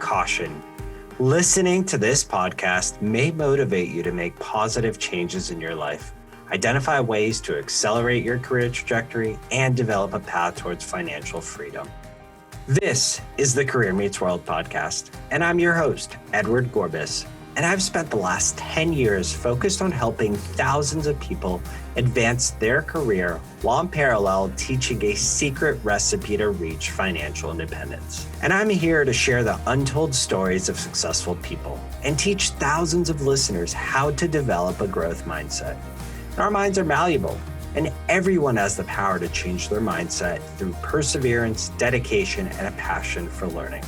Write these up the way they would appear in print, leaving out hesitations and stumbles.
caution. Listening to this podcast may motivate you to make positive changes in your life, identify ways to accelerate your career trajectory, and develop a path towards financial freedom. This is the Career Meets World podcast, and I'm your host, Edward Gorbis. And I've spent the last 10 years focused on helping thousands of people advance their career while in parallel teaching a secret recipe to reach financial independence. And I'm here to share the untold stories of successful people and teach thousands of listeners how to develop a growth mindset. And our minds are malleable, and everyone has the power to change their mindset through perseverance, dedication, and a passion for learning.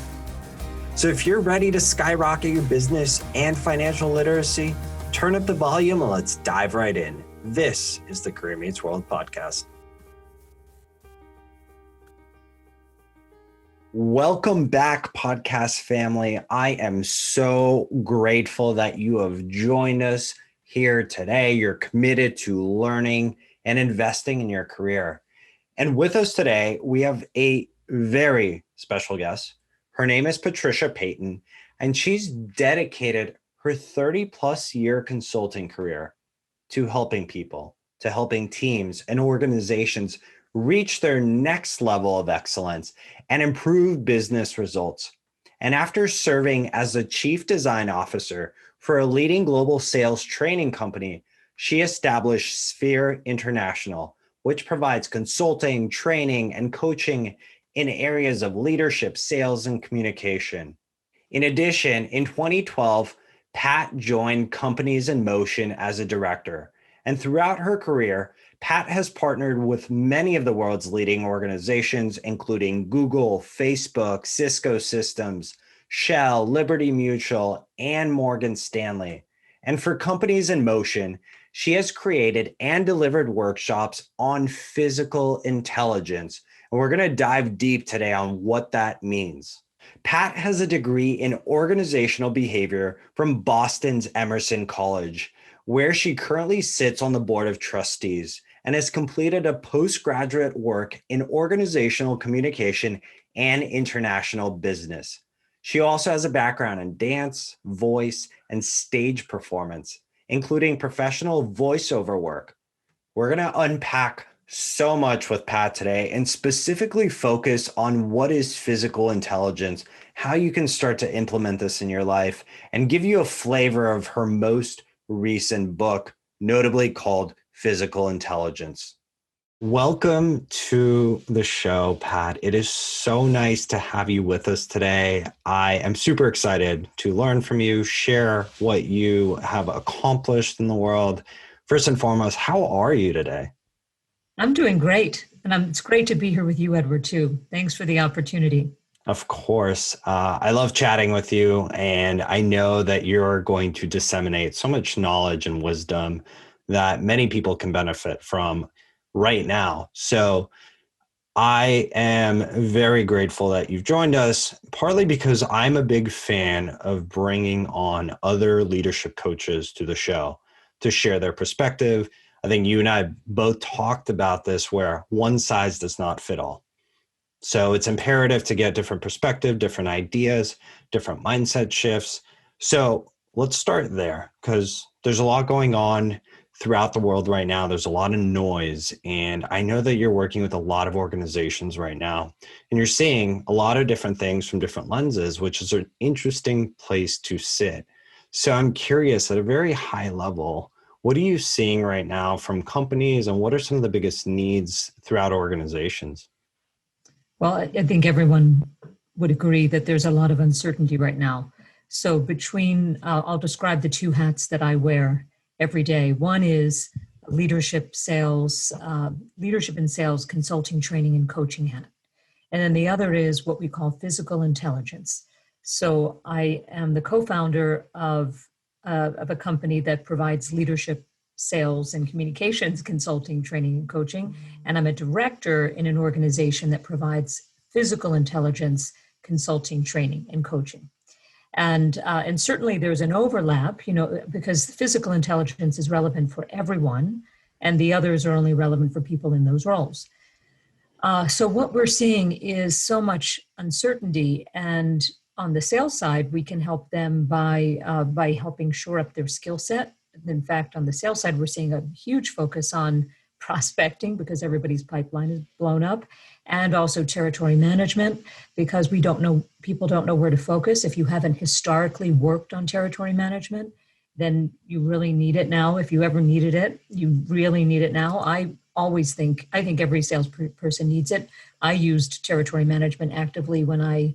So if you're ready to skyrocket your business and financial literacy, turn up the volume and let's dive right in. This is the Career Meets World podcast. Welcome back, podcast family. I am so grateful that you have joined us here today. You're committed to learning and investing in your career. And with us today, we have a very special guest. Her name is Patricia Peyton, and she's dedicated her 30 plus year consulting career to helping people, to helping teams and organizations reach their next level of excellence and improve business results. And after serving as the chief design officer for a leading global sales training company, she established Sphere International, which provides consulting, training, and coaching in areas of leadership, sales, and communication. In addition, in 2012, Pat joined Companies in Motion as a director. And throughout her career, Pat has partnered with many of the world's leading organizations, including Google, Facebook, Cisco Systems, Shell, Liberty Mutual, and Morgan Stanley. And for Companies in Motion, she has created and delivered workshops on physical intelligence. And we're going to dive deep today on what that means. Pat has a degree in organizational behavior from Boston's Emerson College, where she currently sits on the board of trustees and has completed a postgraduate work in organizational communication and international business. She also has a background in dance, voice, and stage performance, including professional voiceover work. We're going to unpack so much with Pat today and specifically focus on what is physical intelligence, how you can start to implement this in your life, and give you a flavor of her most recent book, notably called Physical Intelligence. Welcome to the show, Pat. It is so nice to have you with us today. I am super excited to learn from you, share what you have accomplished in the world. First and foremost, how are you today? I'm doing great. And it's great to be here with you, Edward, too. Thanks for the opportunity. Of course. I love chatting with you, and I know that you're going to disseminate so much knowledge and wisdom that many people can benefit from right now. So I am very grateful that you've joined us, partly because I'm a big fan of bringing on other leadership coaches to the show to share their perspective. I think you and I both talked about this, where one size does not fit all. So it's imperative to get different perspective, different ideas, different mindset shifts. So let's start there, because there's a lot going on throughout the world right now. There's a lot of noise. And I know that you're working with a lot of organizations right now, and you're seeing a lot of different things from different lenses, which is an interesting place to sit. So I'm curious, at a very high level, what are you seeing right now from companies, and what are some of the biggest needs throughout organizations? Well, I think everyone would agree that there's a lot of uncertainty right now. So I'll describe the two hats that I wear every day. One is leadership and sales consulting, training, and coaching hat. And then the other is what we call physical intelligence. So I am the co-founder of a company that provides leadership, sales, and communications consulting, training, and coaching. And I'm a director in an organization that provides physical intelligence consulting, training, and coaching. And certainly there's an overlap, because physical intelligence is relevant for everyone, and the others are only relevant for people in those roles. So what we're seeing is so much uncertainty, and on the sales side, we can help them by helping shore up their skill set. In fact, on the sales side, we're seeing a huge focus on prospecting because everybody's pipeline is blown up, and also territory management because people don't know where to focus. If you haven't historically worked on territory management, then you really need it now. If you ever needed it, you really need it now. I think every salesperson needs it. I used territory management actively when I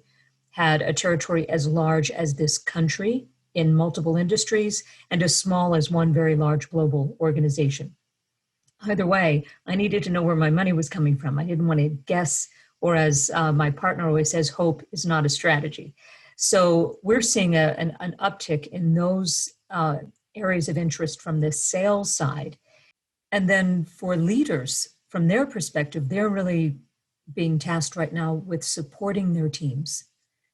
had a territory as large as this country in multiple industries and as small as one very large global organization. Either way, I needed to know where my money was coming from. I didn't want to guess, or as my partner always says, hope is not a strategy. So we're seeing an uptick in those areas of interest from the sales side. And then for leaders, from their perspective, they're really being tasked right now with supporting their teams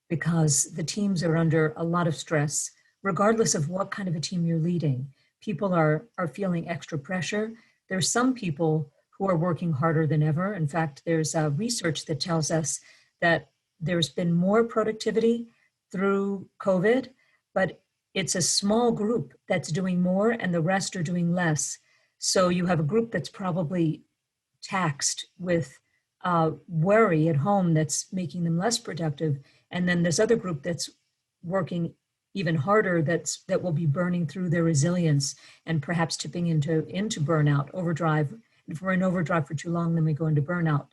because the teams are under a lot of stress, regardless of what kind of a team you're leading. People are feeling extra pressure. There's some people who are working harder than ever. In fact, there's research that tells us that there's been more productivity through COVID, but it's a small group that's doing more and the rest are doing less. So you have a group that's probably taxed with worry at home that's making them less productive. And then this other group that's working even harder that will be burning through their resilience and perhaps tipping into burnout, overdrive. If we're in overdrive for too long, then we go into burnout.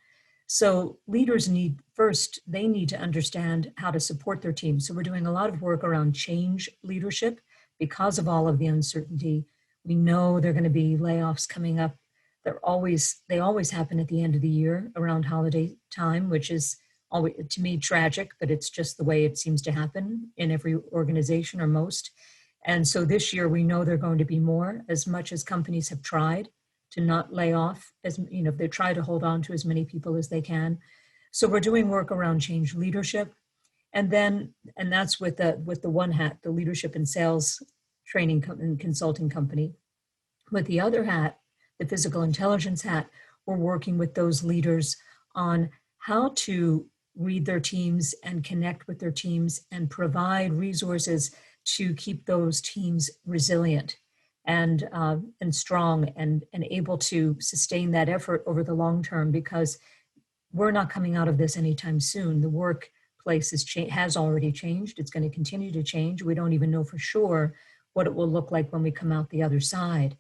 So leaders need to understand how to support their team. So we're doing a lot of work around change leadership because of all of the uncertainty. We know there are going to be layoffs coming up. They always happen at the end of the year around holiday time, which is always, to me, tragic, but it's just the way it seems to happen in every organization or most. And so this year we know there are going to be more, as much as companies have tried to not lay off, they try to hold on to as many people as they can. So we're doing work around change leadership. And that's with the one hat, the leadership and sales training and consulting company. With the other hat, the physical intelligence hat, we're working with those leaders on how to read their teams and connect with their teams and provide resources to keep those teams resilient and strong and able to sustain that effort over the long term, because we're not coming out of this anytime soon. The workplace has already changed. It's going to continue to change. We don't even know for sure what it will look like when we come out the other side.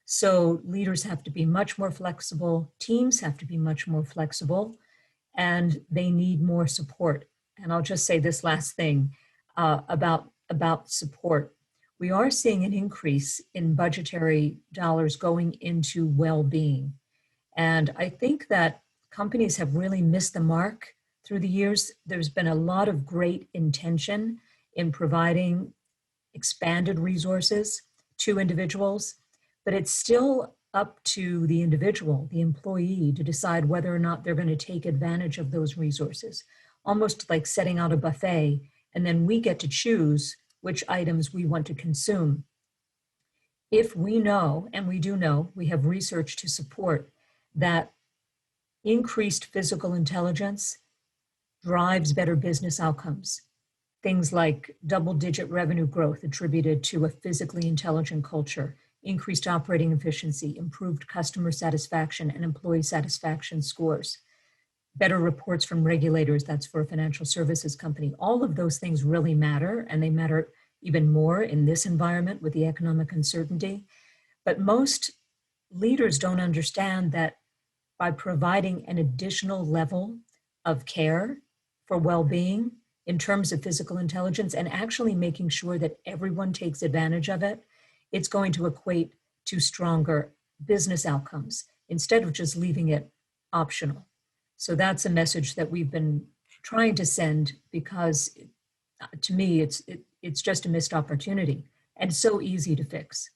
So leaders have to be much more flexible. Teams have to be much more flexible, and they need more support. And I'll just say this last thing about support. We are seeing an increase in budgetary dollars going into well-being. And I think that companies have really missed the mark through the years. There's been a lot of great intention in providing expanded resources to individuals, but it's still up to the individual, the employee, to decide whether or not they're going to take advantage of those resources, almost like setting out a buffet, and then we get to choose which items we want to consume. If we know, and we do know, we have research to support that increased physical intelligence drives better business outcomes. Things like double-digit revenue growth attributed to a physically intelligent culture, increased operating efficiency, improved customer satisfaction and employee satisfaction scores, better reports from regulators, that's for a financial services company. All of those things really matter, and they matter even more in this environment with the economic uncertainty. But most leaders don't understand that by providing an additional level of care for well-being in terms of physical intelligence and actually making sure that everyone takes advantage of it, it's going to equate to stronger business outcomes instead of just leaving it optional. So that's a message that we've been trying to send, because to me, it's just a missed opportunity and so easy to fix.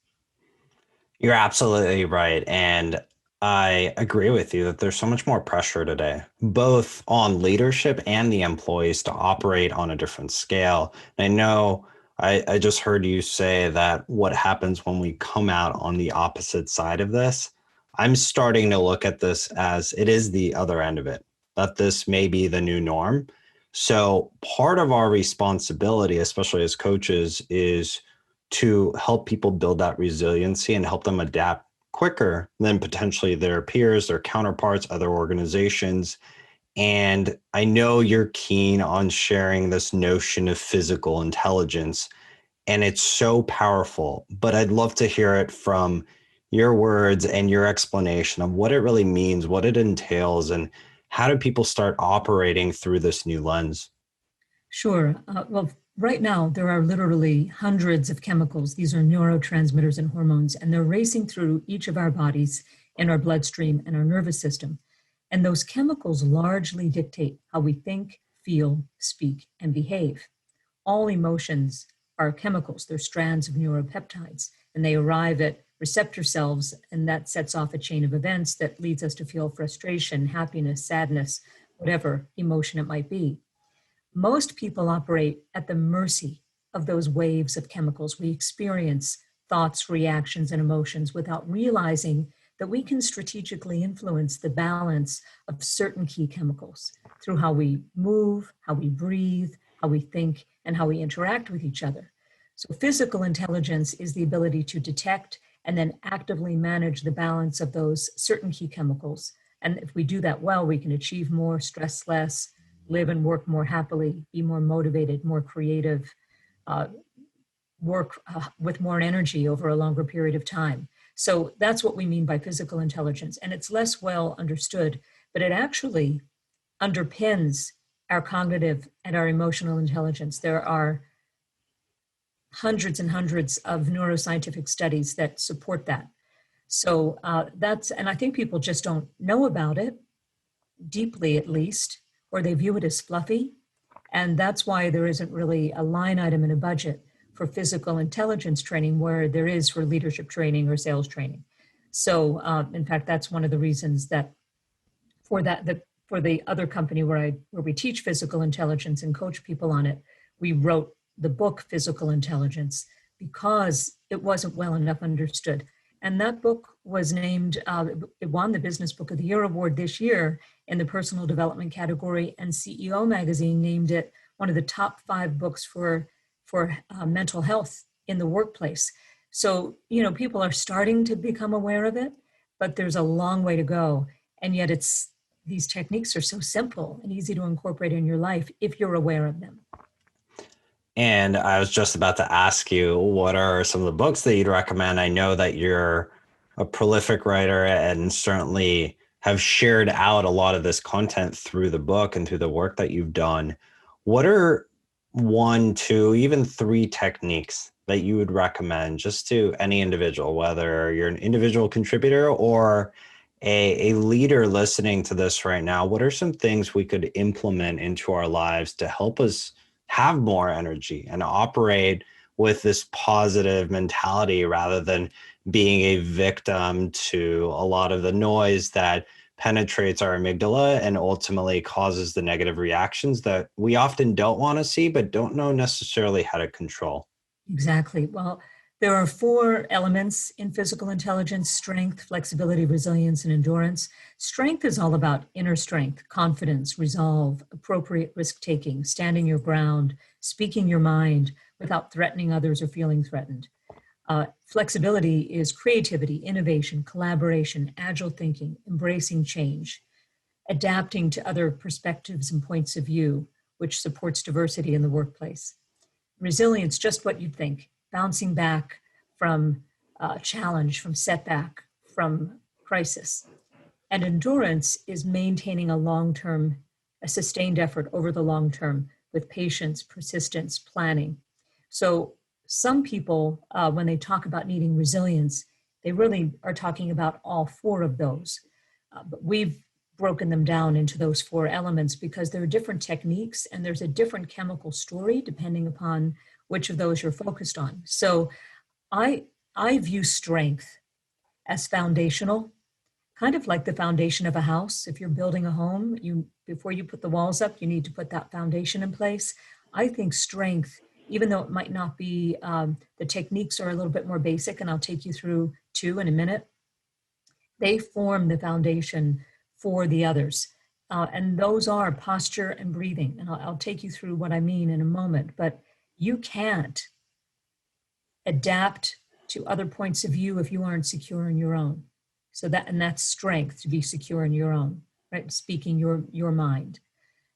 You're absolutely right. And I agree with you that there's so much more pressure today, both on leadership and the employees to operate on a different scale. And I know I just heard you say that what happens when we come out on the opposite side of this. I'm starting to look at this as it is the other end of it, that this may be the new norm. So part of our responsibility, especially as coaches, is to help people build that resiliency and help them adapt quicker than potentially their peers, their counterparts, other organizations. And I know you're keen on sharing this notion of physical intelligence, and it's so powerful, but I'd love to hear it from your words and your explanation of what it really means, what it entails, and how do people start operating through this new lens? Sure. Well, right now, there are literally hundreds of chemicals. These are neurotransmitters and hormones, and they're racing through each of our bodies in our bloodstream and our nervous system. And those chemicals largely dictate how we think, feel, speak, and behave. All emotions are chemicals. They're strands of neuropeptides, and they arrive at receptor cells, and that sets off a chain of events that leads us to feel frustration, happiness, sadness, whatever emotion it might be. Most people operate at the mercy of those waves of chemicals. We experience thoughts, reactions, and emotions without realizing that we can strategically influence the balance of certain key chemicals through how we move, how we breathe, how we think, and how we interact with each other. So physical intelligence is the ability to detect and then actively manage the balance of those certain key chemicals. And if we do that well, we can achieve more, stress less, live and work more happily, be more motivated, more creative, uh, work with more energy over a longer period of time. So that's what we mean by physical intelligence. And it's less well understood, but it actually underpins our cognitive and our emotional intelligence. There are hundreds and hundreds of neuroscientific studies that support that. So and I think people just don't know about it, deeply at least, or they view it as fluffy. And that's why there isn't really a line item in a budget for physical intelligence training where there is for leadership training or sales training. So in fact, that's one of the reasons that for the other company where we teach physical intelligence and coach people on it, we wrote the book Physical Intelligence because it wasn't well enough understood. And that book was named, it won the Business Book of the Year award this year in the personal development category, and CEO magazine named it one of the top 5 books for mental health in the workplace. So, people are starting to become aware of it, but there's a long way to go. And yet these techniques are so simple and easy to incorporate in your life if you're aware of them. And I was just about to ask you, what are some of the books that you'd recommend? I know that you're a prolific writer and certainly have shared out a lot of this content through the book and through the work that you've done. What are 1, 2, even 3 techniques that you would recommend just to any individual, whether you're an individual contributor or a leader listening to this right now? What are some things we could implement into our lives to help us have more energy and operate with this positive mentality rather than being a victim to a lot of the noise that penetrates our amygdala and ultimately causes the negative reactions that we often don't want to see, but don't know necessarily how to control? Exactly. Well, there are 4 elements in physical intelligence: strength, flexibility, resilience, and endurance. Strength is all about inner strength, confidence, resolve, appropriate risk taking, standing your ground, speaking your mind without threatening others or feeling threatened. Flexibility is creativity, innovation, collaboration, agile thinking, embracing change, adapting to other perspectives and points of view, which supports diversity in the workplace. Resilience, just what you'd think, bouncing back from challenge, from setback, from crisis. And endurance is maintaining a sustained effort over the long term with patience, persistence, planning. So some people, when they talk about needing resilience, they really are talking about all 4 of those. But we've broken them down into those 4 elements because there are different techniques and there's a different chemical story depending upon which of those you're focused on. So I view strength as foundational, kind of like the foundation of a house. If you're building a home, before you put the walls up, you need to put that foundation in place. I think strength, even though it might not be, the techniques are a little bit more basic, and I'll take you through 2 in a minute, they form the foundation for the others. And those are posture and breathing. And I'll take you through what I mean in a moment, but you can't adapt to other points of view if you aren't secure in your own. So that's strength, to be secure in your own, right? Speaking your mind.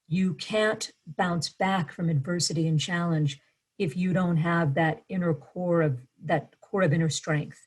You can't bounce back from adversity and challenge if you don't have that core of inner strength.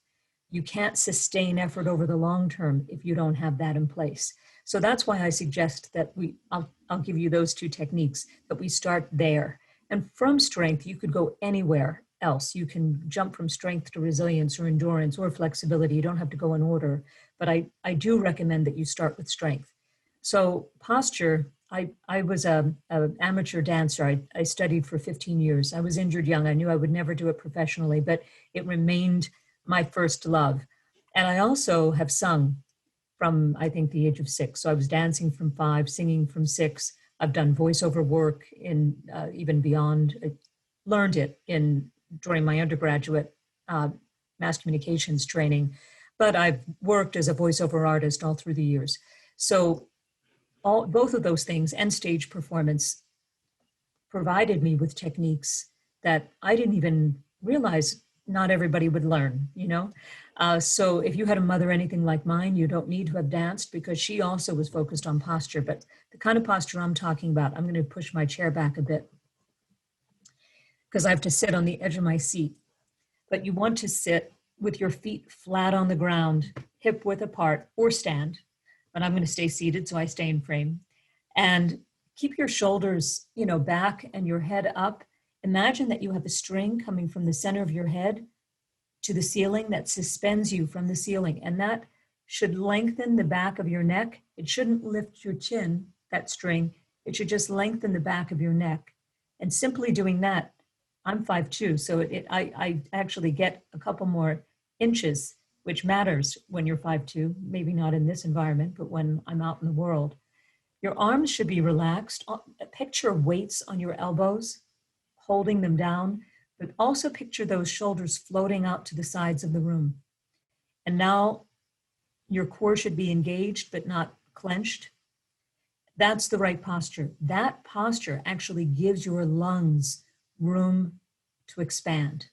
You can't sustain effort over the long term if you don't have that in place. So that's why I suggest that I'll give you those two techniques, that we start there. And from strength, you could go anywhere else. You can jump from strength to resilience or endurance or flexibility. You don't have to go in order, but I do recommend that you start with strength. So posture, I was an amateur dancer. I studied for 15 years. I was injured young. I knew I would never do it professionally, but it remained my first love. And I also have sung from, I think, the age of 6. So I was dancing from 5, singing from 6. I've done voiceover work in even beyond. I learned it during my undergraduate mass communications training, but I've worked as a voiceover artist all through the years. So both of those things and stage performance provided me with techniques that I didn't even realize not everybody would learn, So if you had a mother anything like mine, you don't need to have danced, because she also was focused on posture. But the kind of posture I'm talking about, I'm going to push my chair back a bit because I have to sit on the edge of my seat. But you want to sit with your feet flat on the ground, hip width apart, or stand. But I'm going to stay seated, so I stay in frame. And keep your shoulders, back and your head up. Imagine that you have a string coming from the center of your head to the ceiling that suspends you from the ceiling. And that should lengthen the back of your neck. It shouldn't lift your chin, that string. It should just lengthen the back of your neck. And simply doing that, I'm 5'2", so I actually get a couple more inches, which matters when you're 5'2", maybe not in this environment, but when I'm out in the world. Your arms should be relaxed. Picture weights on your elbows, holding them down, but also picture those shoulders floating out to the sides of the room. And now your core should be engaged, but not clenched. That's the right posture. That posture actually gives your lungs room to expand.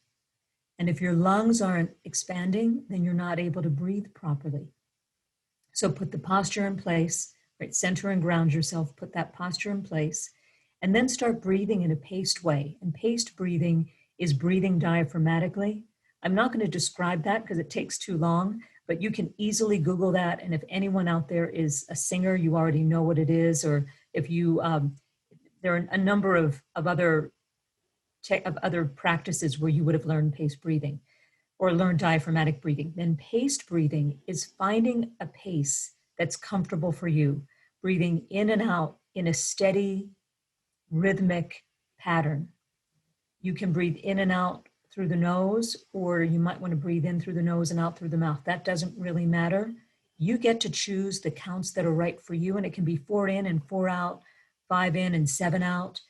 And if your lungs aren't expanding, then you're not able to breathe properly. So put the posture in place, right? Center and ground yourself, put that posture in place, and then start breathing in a paced way. And paced breathing is breathing diaphragmatically. I'm not going to describe that because it takes too long, but you can easily Google that. And if anyone out there is a singer, you already know what it is. Or if you, there are a number of other practices where you would have learned paced breathing or learned diaphragmatic breathing. Then paced breathing is finding a pace that's comfortable for you, breathing in and out in a steady, rhythmic pattern. You can breathe in and out through the nose, or you might want to breathe in through the nose and out through the mouth. That doesn't really matter. You get to choose the counts that are right for you, and it can be 4 in and 4 out, 5 in and 7 out.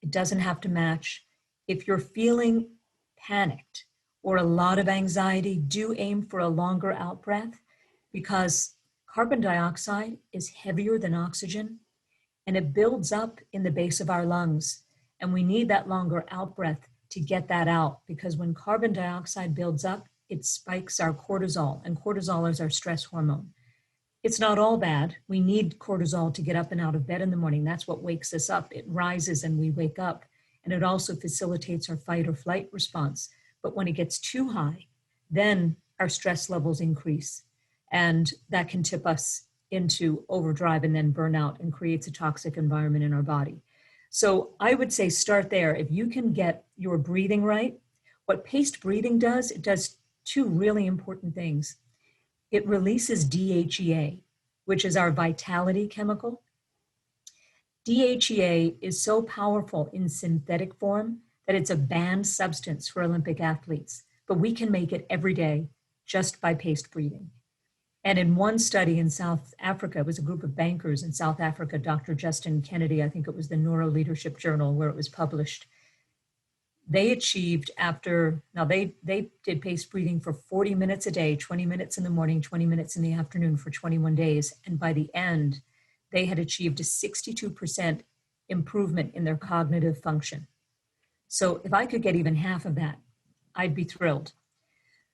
It doesn't have to match. If you're feeling panicked or a lot of anxiety, do aim for a longer out breath, because carbon dioxide is heavier than oxygen and it builds up in the base of our lungs. And we need that longer out breath to get that out, because when carbon dioxide builds up, it spikes our cortisol, and cortisol is our stress hormone. It's not all bad. We need cortisol to get up and out of bed in the morning. That's what wakes us up. It rises and we wake up. And it also facilitates our fight or flight response. But when it gets too high, then our stress levels increase. And that can tip us into overdrive and then burnout, and creates a toxic environment in our body. So I would say start there. If you can get your breathing right, what paced breathing does, it does 2 really important things. It releases DHEA, which is our vitality chemical. DHEA is so powerful in synthetic form that it's a banned substance for Olympic athletes, but we can make it every day just by paced breathing. And in one study in South Africa, it was a group of bankers in South Africa, Dr. Justin Kennedy, I think it was the Neuro Leadership Journal where it was published. They achieved they did paced breathing for 40 minutes a day, 20 minutes in the morning, 20 minutes in the afternoon for 21 days. And by the end, they had achieved a 62% improvement in their cognitive function. So if I could get even half of that, I'd be thrilled.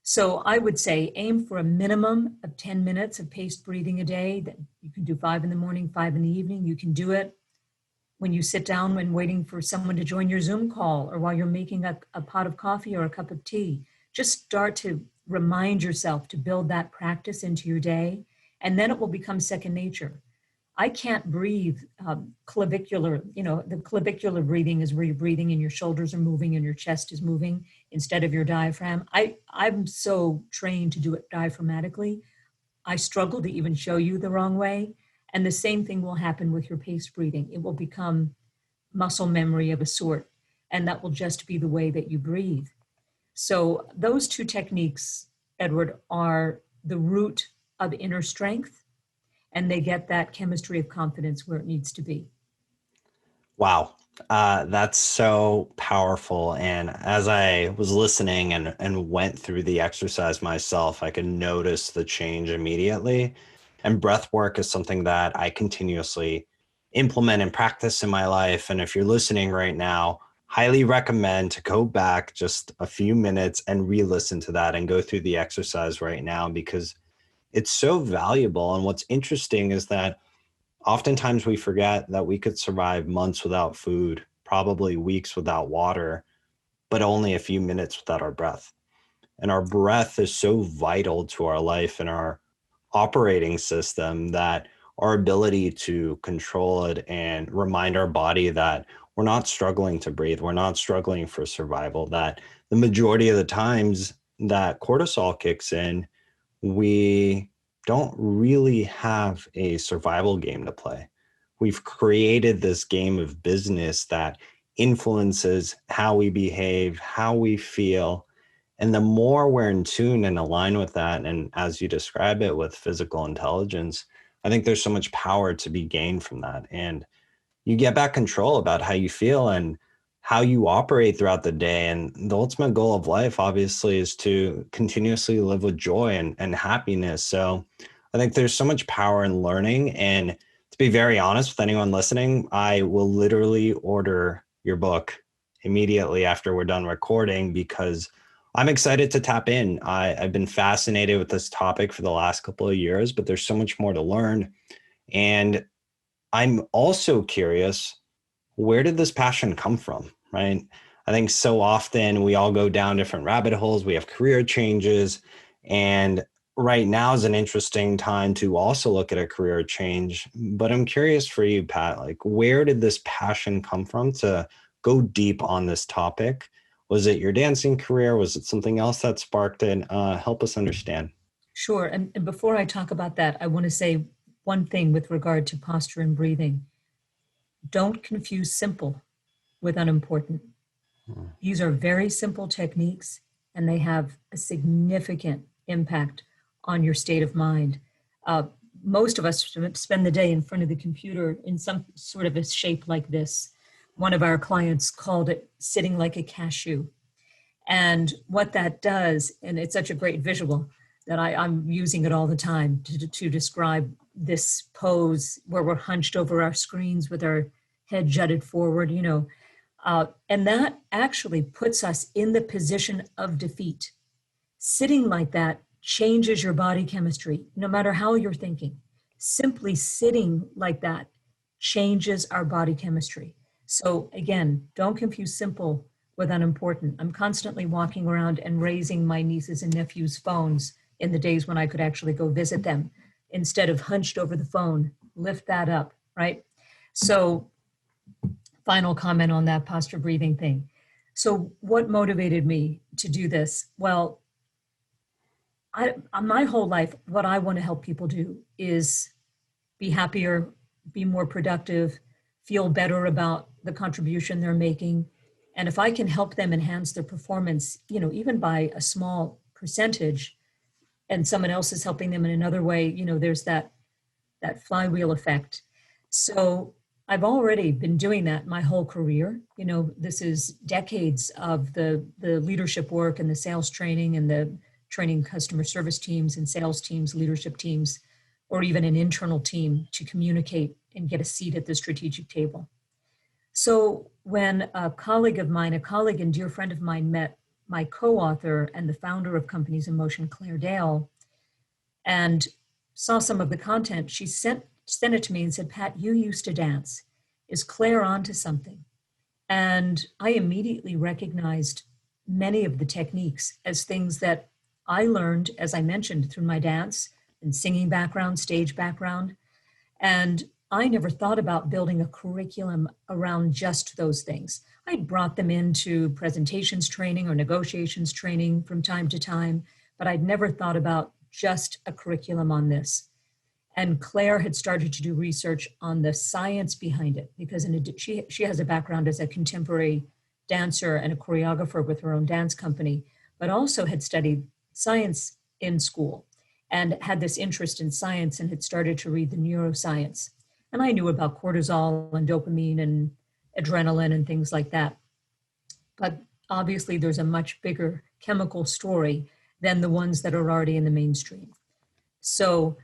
So I would say aim for a minimum of 10 minutes of paced breathing a day. That you can do 5 in the morning, 5 in the evening. You can do it when you sit down when waiting for someone to join your Zoom call, or while you're making a pot of coffee or a cup of tea. Just start to remind yourself to build that practice into your day, and then it will become second nature. I can't breathe clavicular, the clavicular breathing is where you're breathing and your shoulders are moving and your chest is moving instead of your diaphragm. I'm so trained to do it diaphragmatically. I struggle to even show you the wrong way. And the same thing will happen with your paced breathing. It will become muscle memory of a sort, and that will just be the way that you breathe. So those two techniques, Edward, are the root of inner strength, and they get that chemistry of confidence where it needs to be. Wow. That's so powerful. And as I was listening and went through the exercise myself, I could notice the change immediately. And breath work is something that I continuously implement and practice in my life. And if you're listening right now, highly recommend to go back just a few minutes and re-listen to that and go through the exercise right now, because it's so valuable. And what's interesting is that oftentimes we forget that we could survive months without food, probably weeks without water, but only a few minutes without our breath. And our breath is so vital to our life and our operating system that our ability to control it and remind our body that we're not struggling to breathe, we're not struggling for survival, that the majority of the times that cortisol kicks in, we don't really have a survival game to play. We've created this game of business that influences how we behave, how we feel. And the more we're in tune and align with that, and as you describe it with physical intelligence, I think there's so much power to be gained from that. And you get back control about how you feel and how you operate throughout the day. And the ultimate goal of life, obviously, is to continuously live with joy and happiness. So I think there's so much power in learning. And to be very honest with anyone listening, I will literally order your book immediately after we're done recording, because I'm excited to tap in. I've been fascinated with this topic for the last couple of years, but there's so much more to learn. And I'm also curious, where did this passion come from, right? I think so often we all go down different rabbit holes. We have career changes. And right now is an interesting time to also look at a career change. But I'm curious for you, Pat, like, where did this passion come from to go deep on this topic? Was it your dancing career? Was it something else that sparked it? Help us understand. Sure. And before I talk about that, I want to say one thing with regard to posture and breathing. Don't confuse simple with unimportant. These are very simple techniques, and they have a significant impact on your state of mind. Most of us spend the day in front of the computer in some sort of a shape like this. One of our clients called it sitting like a cashew. And what that does, and it's such a great visual that I'm using it all the time to describe this pose where we're hunched over our screens with our head jutted forward, and that actually puts us in the position of defeat. Sitting like that changes your body chemistry, no matter how you're thinking. Simply sitting like that changes our body chemistry. So again, don't confuse simple with unimportant. I'm constantly walking around and raising my nieces and nephews' phones in the days when I could actually go visit them, instead of hunched over the phone. Lift that up, right? So final comment on that posture breathing thing. So what motivated me to do this? Well, my whole life, what I want to help people do is be happier, be more productive, feel better about the contribution they're making. And if I can help them enhance their performance, even by a small percentage, and someone else is helping them in another way, there's that flywheel effect. So I've already been doing that my whole career. This is decades of the leadership work and the sales training and the training customer service teams and sales teams, leadership teams, or even an internal team to communicate and get a seat at the strategic table. So when a colleague and dear friend of mine met my co-author and the founder of Companies in Motion, Claire Dale, and saw some of the content, she sent it to me and said, Pat, you used to dance. Is Claire onto something? And I immediately recognized many of the techniques as things that I learned, as I mentioned, through my dance and singing background, stage background. And I never thought about building a curriculum around just those things. I brought them into presentations training or negotiations training from time to time, but I'd never thought about just a curriculum on this. And Claire had started to do research on the science behind it, because she has a background as a contemporary dancer and a choreographer with her own dance company, but also had studied science in school and had this interest in science and had started to read the neuroscience. And I knew about cortisol and dopamine and adrenaline and things like that. But obviously there's a much bigger chemical story than the ones that are already in the mainstream. So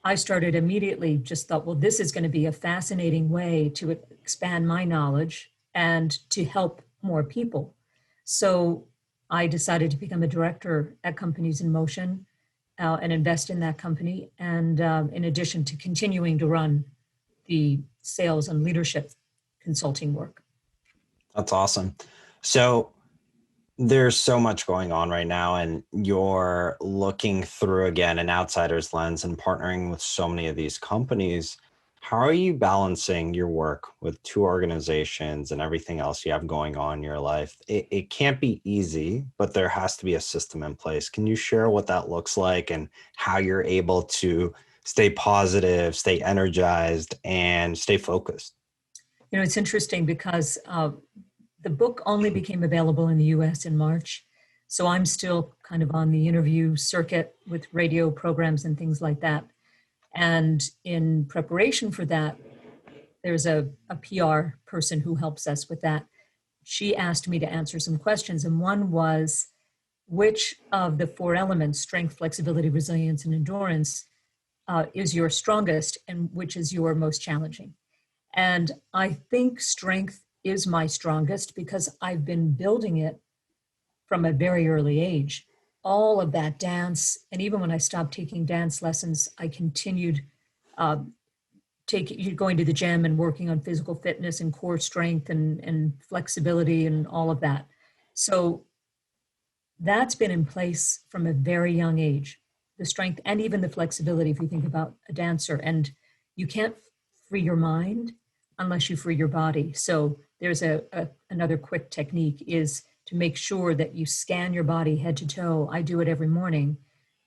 I started immediately, just thought, well, this is going to be a fascinating way to expand my knowledge and to help more people. So I decided to become a director at Companies in Motion and invest in that company. And in addition to continuing to run the sales and leadership consulting work. That's awesome. So there's so much going on right now, and you're looking through, again, an outsider's lens and partnering with so many of these companies. How are you balancing your work with two organizations and everything else you have going on in your life? It can't be easy, but there has to be a system in place. Can you share what that looks like and how you're able to stay positive, stay energized, and stay focused? You know, it's interesting because the book only became available in the US in March. So I'm still kind of on the interview circuit with radio programs and things like that. And in preparation for that, there's a PR person who helps us with that. She asked me to answer some questions. And one was, which of the four elements, strength, flexibility, resilience, and endurance, is your strongest and which is your most challenging? And I think strength is my strongest because I've been building it from a very early age. All of that dance, and even when I stopped taking dance lessons, I continued going to the gym and working on physical fitness and core strength and flexibility and all of that. So that's been in place from a very young age, the strength and even the flexibility, if you think about a dancer. And you can't free your mind unless you free your body. So there's another quick technique is to make sure that you scan your body head to toe. I do it every morning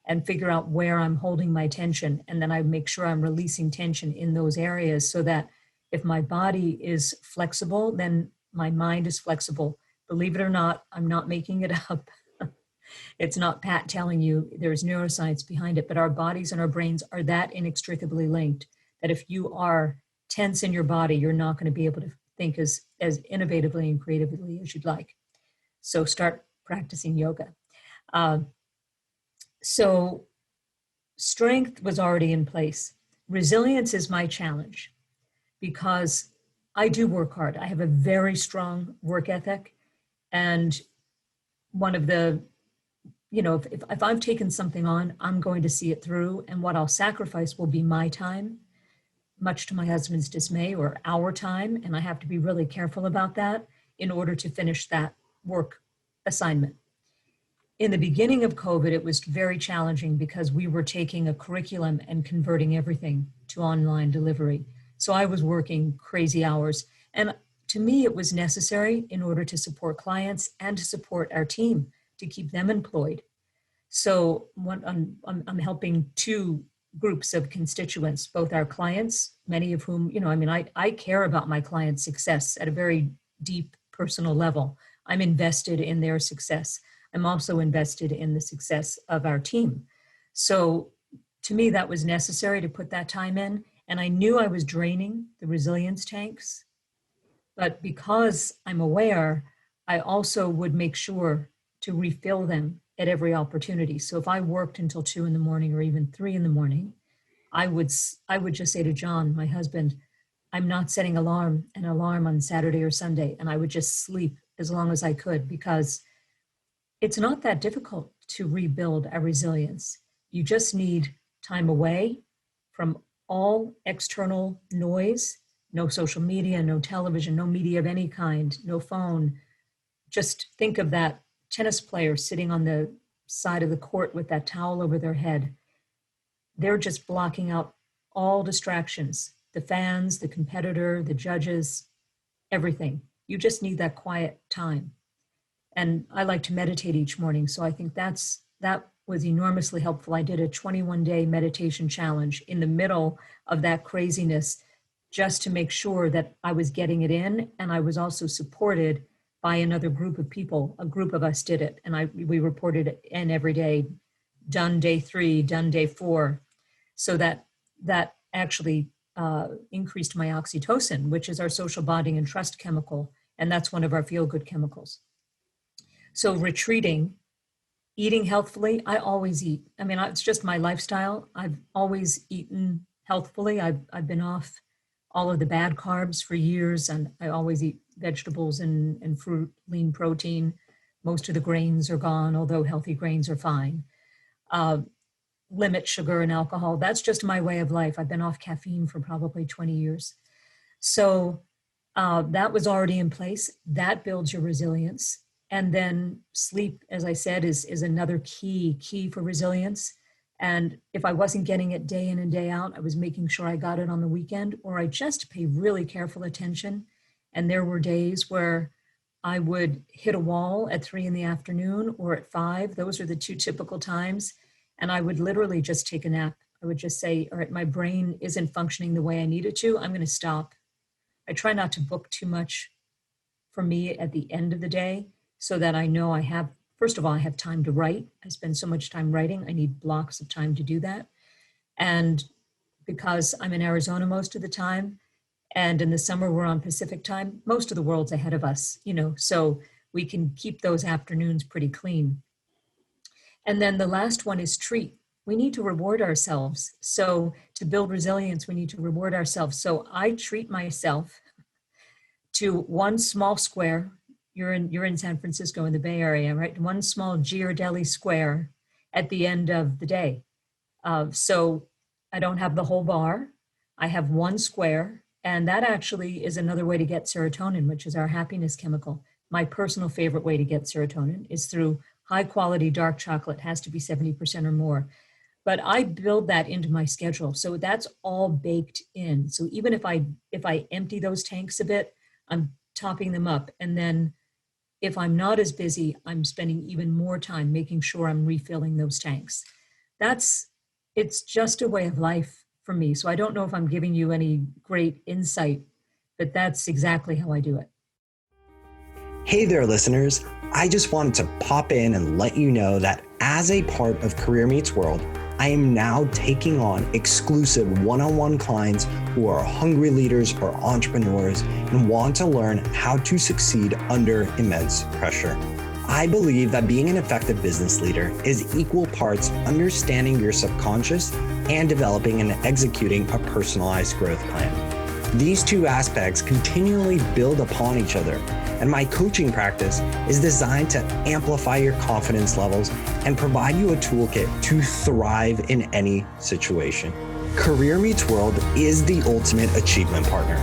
and figure out where I'm holding my tension. And then I make sure I'm releasing tension in those areas so that if my body is flexible, then my mind is flexible. Believe it or not, I'm not making it up. It's not Pat telling you, there's neuroscience behind it, but our bodies and our brains are that inextricably linked that if you are tense in your body, you're not going to be able to think as innovatively and creatively as you'd like. So start practicing yoga. So strength was already in place. Resilience is my challenge because I do work hard. I have a very strong work ethic. And one of the, if I've taken something on, I'm going to see it through. And what I'll sacrifice will be my time, much to my husband's dismay, or our time. And I have to be really careful about that in order to finish that work assignment. In the beginning of COVID, it was very challenging because we were taking a curriculum and converting everything to online delivery. So I was working crazy hours. And to me, it was necessary in order to support clients and to support our team, to keep them employed. So I'm helping two groups of constituents, both our clients, many of whom, I care about my clients' success at a very deep personal level. I'm invested in their success. I'm also invested in the success of our team. So to me, that was necessary to put that time in. And I knew I was draining the resilience tanks. But because I'm aware, I also would make sure to refill them at every opportunity. So if I worked until 2 a.m. or even 3 a.m, I would just say to John, my husband, I'm not setting an alarm on Saturday or Sunday. And I would just sleep as long as I could, because it's not that difficult to rebuild our resilience. You just need time away from all external noise, no social media, no television, no media of any kind, no phone. Just think of that tennis player sitting on the side of the court with that towel over their head. They're just blocking out all distractions, the fans, the competitor, the judges, everything. You just need that quiet time. And I like to meditate each morning. So I think that was enormously helpful. I did a 21-day meditation challenge in the middle of that craziness, just to make sure that I was getting it in. And I was also supported by another group of people. A group of us did it. And we reported it in every day, done day 3, done day 4. So that actually increased my oxytocin, which is our social bonding and trust chemical. And that's one of our feel-good chemicals. So retreating, eating healthfully, I always eat. I mean, it's just my lifestyle. I've always eaten healthfully. I've been off all of the bad carbs for years, and I always eat vegetables and fruit, lean protein. Most of the grains are gone, although healthy grains are fine. Limit sugar and alcohol. That's just my way of life. I've been off caffeine for probably 20 years. So that was already in place. That builds your resilience. And then sleep, as I said, is another key for resilience. And if I wasn't getting it day in and day out, I was making sure I got it on the weekend, or I just pay really careful attention. And there were days where I would hit a wall at 3 p.m. or at 5. Those are the 2 typical times. And I would literally just take a nap. I would just say, all right, my brain isn't functioning the way I need it to. I'm going to stop. I try not to book too much for me at the end of the day, so that I know I have, first of all, I have time to write. I spend so much time writing. I need blocks of time to do that. And because I'm in Arizona most of the time, and in the summer we're on Pacific time, most of the world's ahead of us, so we can keep those afternoons pretty clean. And then the last one is treat. We need to reward ourselves. So to build resilience, we need to reward ourselves. So I treat myself to one small square. You're in San Francisco in the Bay Area, right? One small Ghirardelli square at the end of the day. So I don't have the whole bar. I have one square. And that actually is another way to get serotonin, which is our happiness chemical. My personal favorite way to get serotonin is through high quality dark chocolate. It has to be 70% or more. But I build that into my schedule. So that's all baked in. So even if I empty those tanks a bit, I'm topping them up. And then if I'm not as busy, I'm spending even more time making sure I'm refilling those tanks. It's just a way of life for me. So I don't know if I'm giving you any great insight, but that's exactly how I do it. Hey there, listeners. I just wanted to pop in and let you know that as a part of Career Meets World, I am now taking on exclusive one-on-one clients who are hungry leaders or entrepreneurs and want to learn how to succeed under immense pressure. I believe that being an effective business leader is equal parts understanding your subconscious and developing and executing a personalized growth plan. These two aspects continually build upon each other, and my coaching practice is designed to amplify your confidence levels and provide you a toolkit to thrive in any situation. Career Meets World is the ultimate achievement partner,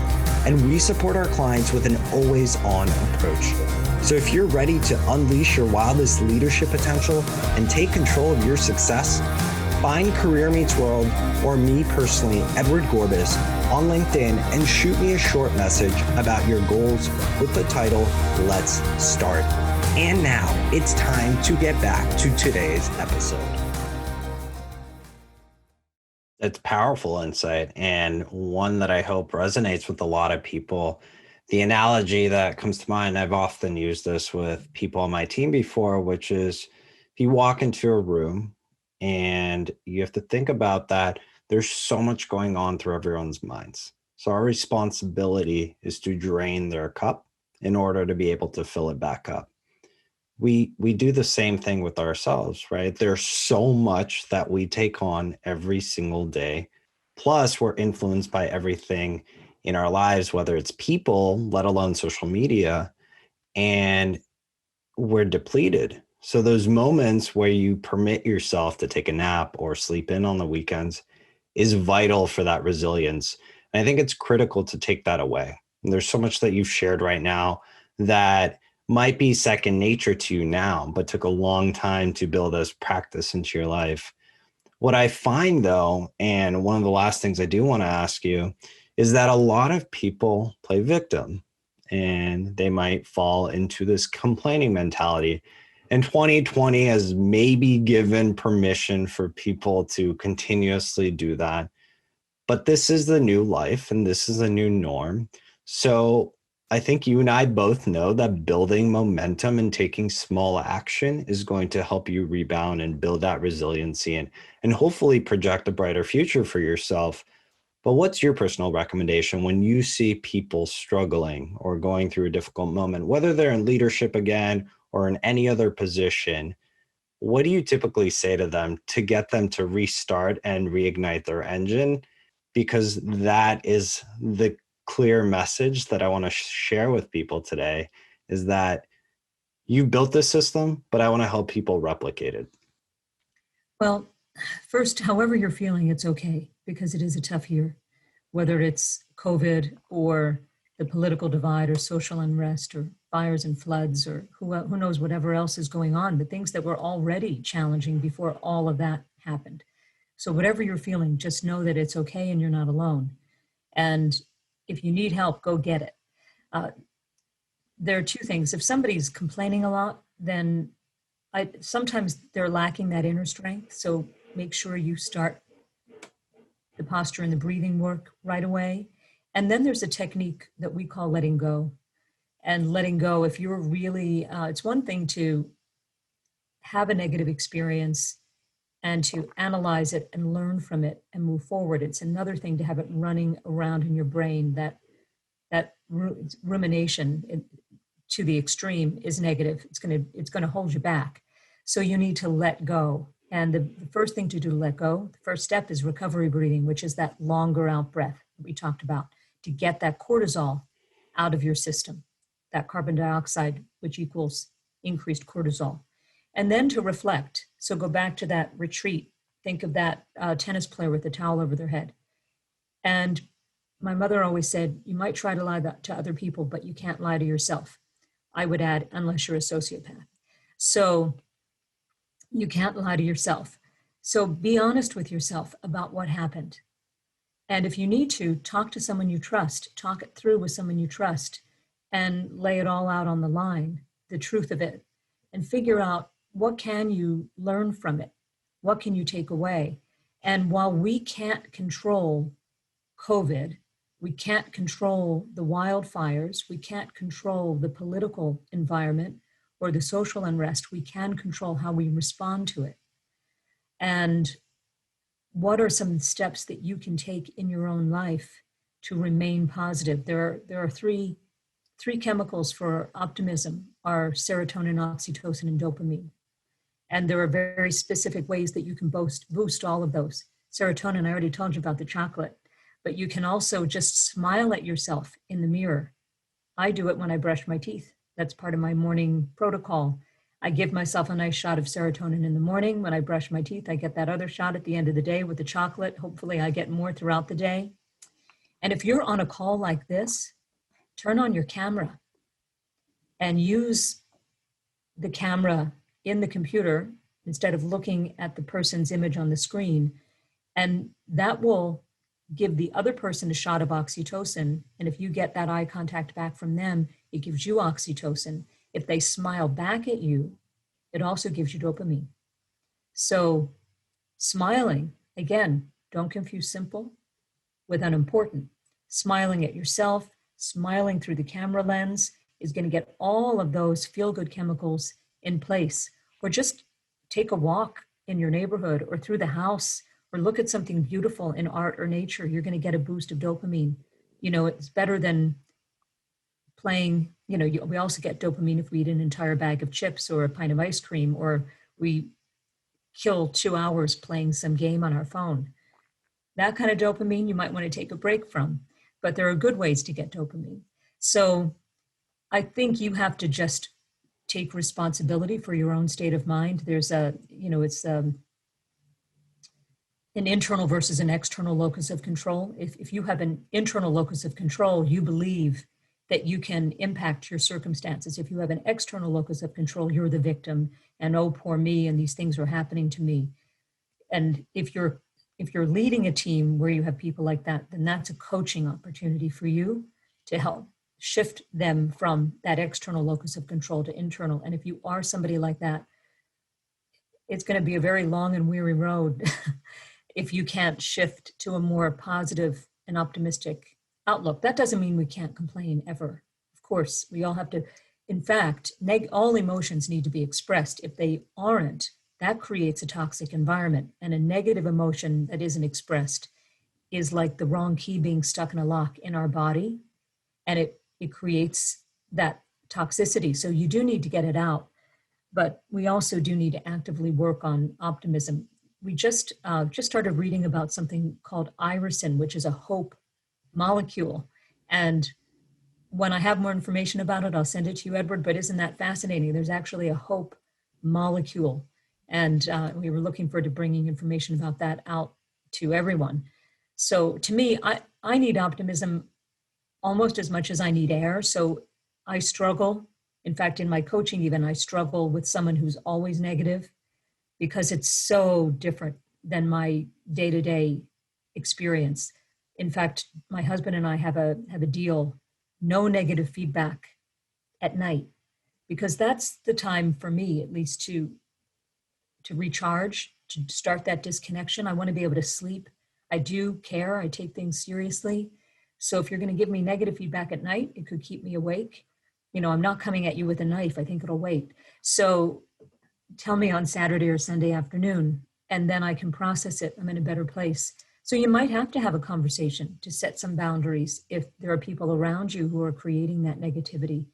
and we support our clients with an always-on approach. So if you're ready to unleash your wildest leadership potential and take control of your success, find Career Meets World or me personally, Edward Gorbis, on LinkedIn and shoot me a short message about your goals with the title, Let's Start. And now it's time to get back to today's episode. It's powerful insight, and one that I hope resonates with a lot of people. The analogy that comes to mind, I've often used this with people on my team before, which is if you walk into a room and you have to think about that, there's so much going on through everyone's minds. So our responsibility is to drain their cup in order to be able to fill it back up. We do the same thing with ourselves, right? There's so much that we take on every single day Plus, we're influenced by everything in our lives, whether it's people, let alone social media, and we're depleted. So those moments where you permit yourself to take a nap or sleep in on the weekends is vital for that resilience. And I think it's critical to take that away. And there's so much that you've shared right now that might be second nature to you now, but took a long time to build as practice into your life. What I find though, and one of the last things I do want to ask you, is that a lot of people play victim and they might fall into this complaining mentality. And 2020 has maybe given permission for people to continuously do that. But this is the new life and this is a new norm. So I think you and I both know that building momentum and taking small action is going to help you rebound and build that resiliency and hopefully project a brighter future for yourself. But what's your personal recommendation when you see people struggling or going through a difficult moment, whether they're in leadership again or in any other position? What do you typically say to them to get them to restart and reignite their engine? Because that is the clear message that I want to share with people today, is that you built this system, but I want to help people replicate it. Well, first, however you're feeling, it's okay because it is a tough year, whether it's COVID or the political divide or social unrest or fires and floods or who knows whatever else is going on, the things that were already challenging before all of that happened. So whatever you're feeling, just know that it's okay and you're not alone. And if you need help, go get it. There are two things. If somebody's complaining a lot, then sometimes they're lacking that inner strength. So make sure you start the posture and the breathing work right away. And then there's a technique that we call letting go. And letting go, if you're really, it's one thing to have a negative experience and to analyze it and learn from it and move forward. It's another thing to have it running around in your brain. That rumination to the extreme is negative. It's going to hold you back. So you need to let go. And the first thing to do to let go, the first step is recovery breathing, which is that longer out breath that we talked about, to get that cortisol out of your system, that carbon dioxide, which equals increased cortisol. And then to reflect. So go back to that retreat. Think of that tennis player with the towel over their head. And my mother always said, you might try to lie to other people, but you can't lie to yourself. I would add, unless you're a sociopath. So you can't lie to yourself. So be honest with yourself about what happened. And if you need to, talk to someone you trust, talk it through with someone you trust, and lay it all out on the line, the truth of it, and figure out what can you learn from it? What can you take away? And while we can't control COVID, we can't control the wildfires, we can't control the political environment or the social unrest, we can control how we respond to it. And what are some steps that you can take in your own life to remain positive? There are three chemicals for optimism, are serotonin, oxytocin, and dopamine. And there are very specific ways that you can boost all of those. Serotonin, I already told you about the chocolate, but you can also just smile at yourself in the mirror. I do it when I brush my teeth. That's part of my morning protocol. I give myself a nice shot of serotonin in the morning. When I brush my teeth, I get that other shot at the end of the day with the chocolate. Hopefully I get more throughout the day. And if you're on a call like this, turn on your camera and use the camera in the computer instead of looking at the person's image on the screen. And that will give the other person a shot of oxytocin. And if you get that eye contact back from them, it gives you oxytocin. If they smile back at you, it also gives you dopamine. So smiling, again, don't confuse simple with unimportant. Smiling at yourself, smiling through the camera lens is going to get all of those feel-good chemicals in place. Or just take a walk in your neighborhood or through the house, or look at something beautiful in art or nature. You're going to get a boost of dopamine. You know, it's better than playing, we also get dopamine if we eat an entire bag of chips or a pint of ice cream, or we kill 2 hours playing some game on our phone. That kind of dopamine you might want to take a break from, but there are good ways to get dopamine. So I think you have to just take responsibility for your own state of mind. There's it's an internal versus an external locus of control. If you have an internal locus of control, you believe that you can impact your circumstances. If you have an external locus of control, you're the victim, and oh, poor me, and these things are happening to me. And if you're leading a team where you have people like that, then that's a coaching opportunity for you to help shift them from that external locus of control to internal. And if you are somebody like that, it's going to be a very long and weary road if you can't shift to a more positive and optimistic outlook. That doesn't mean we can't complain ever. Of course, we all have to. In fact, all emotions need to be expressed. If they aren't, that creates a toxic environment. And a negative emotion that isn't expressed is like the wrong key being stuck in a lock in our body. And it creates that toxicity. So you do need to get it out. But we also do need to actively work on optimism. We just started reading about something called irisin, which is a hope molecule. And when I have more information about it, I'll send it to you, Edward. But isn't that fascinating? There's actually a hope molecule. And we were looking forward to bringing information about that out to everyone. So to me, I need optimism almost as much as I need air. So I struggle. In fact, in my coaching even, I struggle with someone who's always negative because it's so different than my day-to-day experience. In fact, my husband and I have a deal, no negative feedback at night, because that's the time for me, at least, to recharge, to start that disconnection. I want to be able to sleep. I do care. I take things seriously. So if you're going to give me negative feedback at night, it could keep me awake. I'm not coming at you with a knife. I think it'll wait. So tell me on Saturday or Sunday afternoon, and then I can process it. I'm in a better place. So you might have to have a conversation to set some boundaries if there are people around you who are creating that negativity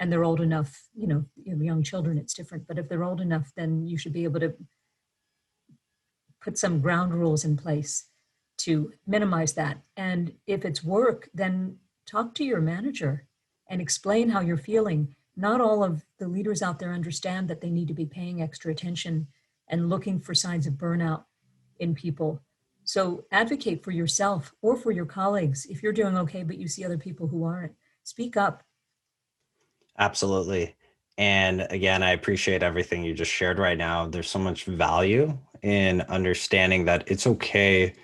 and they're old enough. You have young children, it's different. But if they're old enough, then you should be able to put some ground rules in place to minimize that. And if it's work, then talk to your manager and explain how you're feeling. Not all of the leaders out there understand that they need to be paying extra attention and looking for signs of burnout in people. So advocate for yourself or for your colleagues. If you're doing okay, but you see other people who aren't, speak up. Absolutely. And again, I appreciate everything you just shared right now. There's so much value in understanding that it's okay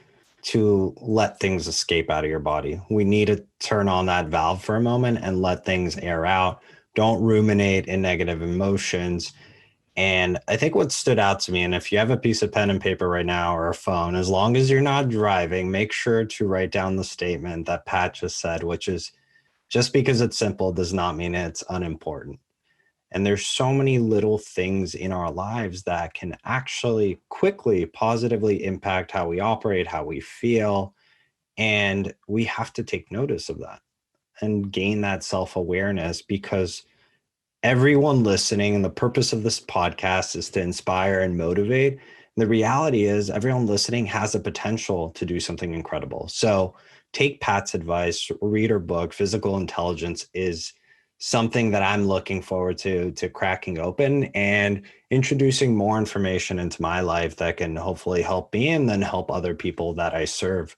to let things escape out of your body. We need to turn on that valve for a moment and let things air out. Don't ruminate in negative emotions. And I think what stood out to me, and if you have a piece of pen and paper right now or a phone, as long as you're not driving, make sure to write down the statement that Pat just said, which is, just because it's simple does not mean it's unimportant. And there's so many little things in our lives that can actually quickly, positively impact how we operate, how we feel. And we have to take notice of that and gain that self-awareness, because everyone listening, and the purpose of this podcast is to inspire and motivate. And the reality is everyone listening has the potential to do something incredible. So take Pat's advice, read her book. Physical Intelligence is something that I'm looking forward to cracking open and introducing more information into my life that can hopefully help me and then help other people that I serve.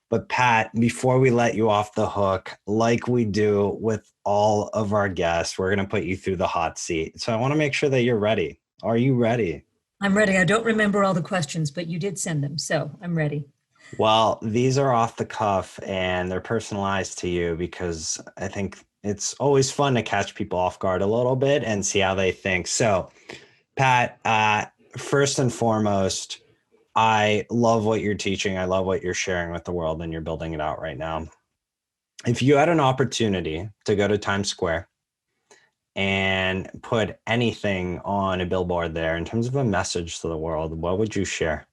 But Pat, before we let you off the hook, like we do with all of our guests, we're going to put you through the hot seat. So I want to make sure that you're ready. Are you ready? I'm ready. I don't remember all the questions, but you did send them, so I'm ready. Well, these are off the cuff and they're personalized to you, because I think it's always fun to catch people off guard a little bit and see how they think. So, Pat, first and foremost, I love what you're teaching. I love what you're sharing with the world, and you're building it out right now. If you had an opportunity to go to Times Square and put anything on a billboard there in terms of a message to the world, what would you share?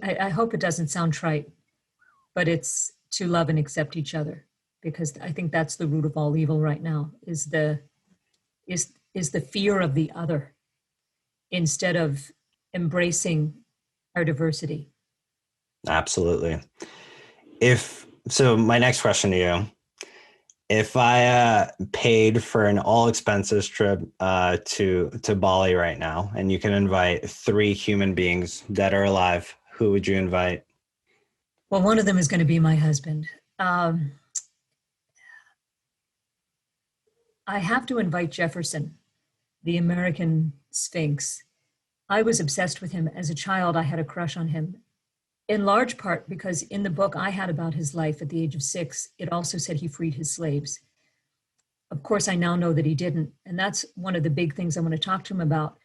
I hope it doesn't sound trite, but it's to love and accept each other, because I think that's the root of all evil right now, is the fear of the other instead of embracing our diversity. Absolutely. My next question to you, if I paid for an all expenses trip to Bali right now, and you can invite 3 human beings, dead or alive, who would you invite? Well, one of them is going to be my husband. Um, I have to invite Jefferson, the American Sphinx. I was obsessed with him as a child. I had a crush on him, in large part because in the book I had about his life at the age of 6, it also said he freed his slaves. Of course, I now know that he didn't. And that's one of the big things I want to talk to him about,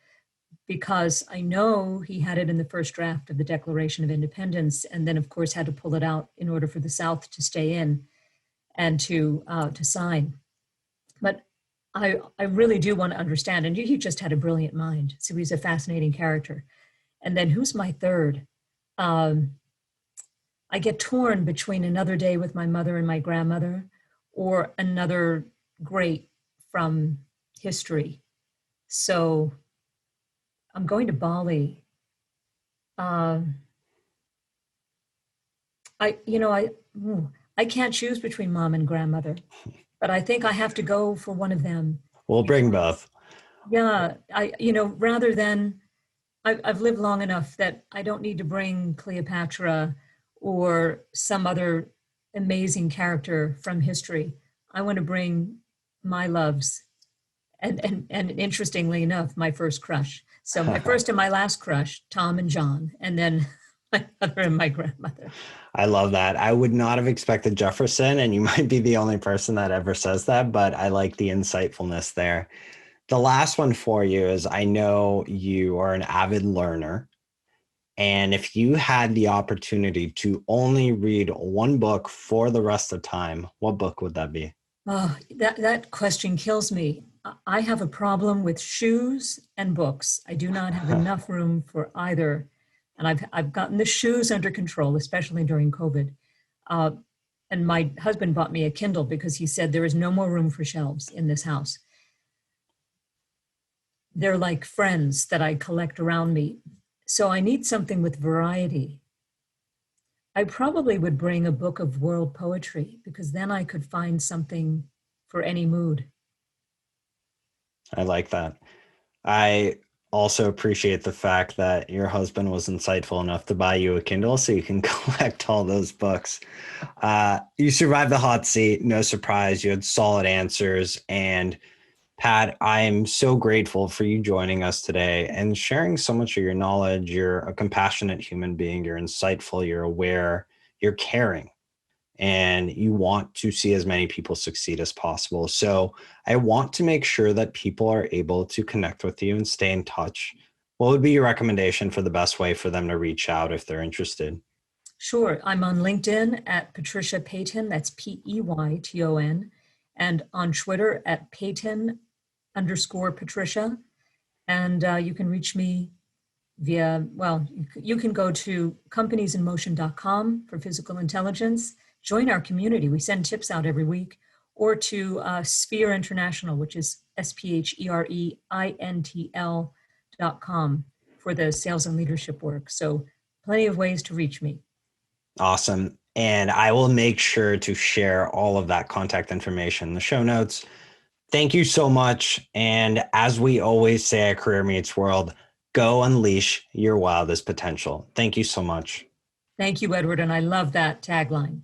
because I know he had it in the first draft of the Declaration of Independence, and then, of course, had to pull it out in order for the South to stay in and to sign. But I really do want to understand, and he just had a brilliant mind, so he's a fascinating character. And then who's my third? I get torn between Another Day with My Mother and My Grandmother, or another great from history. So I'm going to Bali. I can't choose between mom and grandmother, but I think I have to go for one of them. We'll bring both. Yeah, rather than I've lived long enough that I don't need to bring Cleopatra or some other amazing character from history. I want to bring my loves, and interestingly enough, my first crush. So my first and my last crush, Tom and John, and then my mother and my grandmother. I love that. I would not have expected Jefferson, and you might be the only person that ever says that, but I like the insightfulness there. The last one for you is, I know you are an avid learner, and if you had the opportunity to only read one book for the rest of time, what book would that be? Oh, that question kills me. I have a problem with shoes and books. I do not have enough room for either. And I've gotten the shoes under control, especially during COVID. And my husband bought me a Kindle because he said there is no more room for shelves in this house. They're like friends that I collect around me. So I need something with variety. I probably would bring a book of world poetry, because then I could find something for any mood. I like that. I also appreciate the fact that your husband was insightful enough to buy you a Kindle so you can collect all those books. You survived the hot seat, no surprise. You had solid answers. And Pat, I am so grateful for you joining us today and sharing so much of your knowledge. You're a compassionate human being. You're insightful. You're aware. You're caring. And you want to see as many people succeed as possible. So I want to make sure that people are able to connect with you and stay in touch. What would be your recommendation for the best way for them to reach out if they're interested? Sure. I'm on LinkedIn at Patricia Peyton. That's Peyton. And on Twitter at Peyton_Patricia. And you can reach me via, you can go to companiesinmotion.com for physical intelligence. Join our community. We send tips out every week. Or to Sphere International, which is SPHEREINTL.com for the sales and leadership work. So plenty of ways to reach me. Awesome. And I will make sure to share all of that contact information in the show notes. Thank you so much. And as we always say at Career Meets World, go unleash your wildest potential. Thank you so much. Thank you, Edward. And I love that tagline.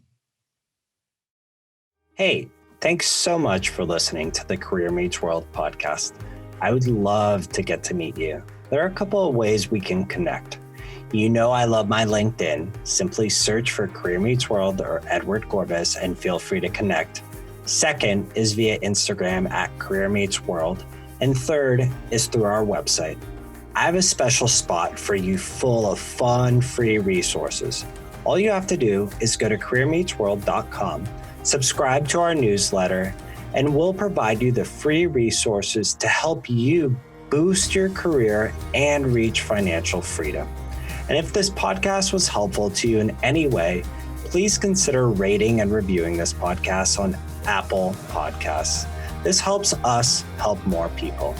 Hey, thanks so much for listening to the Career Meets World podcast. I would love to get to meet you. There are a couple of ways we can connect. You know I love my LinkedIn. Simply search for Career Meets World or Edward Gorbis and feel free to connect. Second is via Instagram at Career Meets World. And third is through our website. I have a special spot for you full of fun, free resources. All you have to do is go to careermeetsworld.com, subscribe to our newsletter, and we'll provide you the free resources to help you boost your career and reach financial freedom. And if this podcast was helpful to you in any way, please consider rating and reviewing this podcast on Apple Podcasts. This helps us help more people.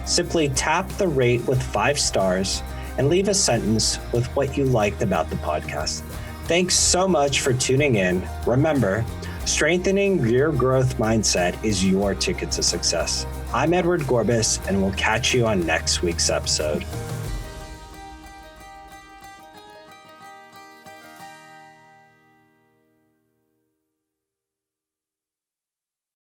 Simply tap the rate with 5 stars and leave a sentence with what you liked about the podcast. Thanks so much for tuning in. Remember, strengthening your growth mindset is your ticket to success. I'm Edward Gorbis, and we'll catch you on next week's episode.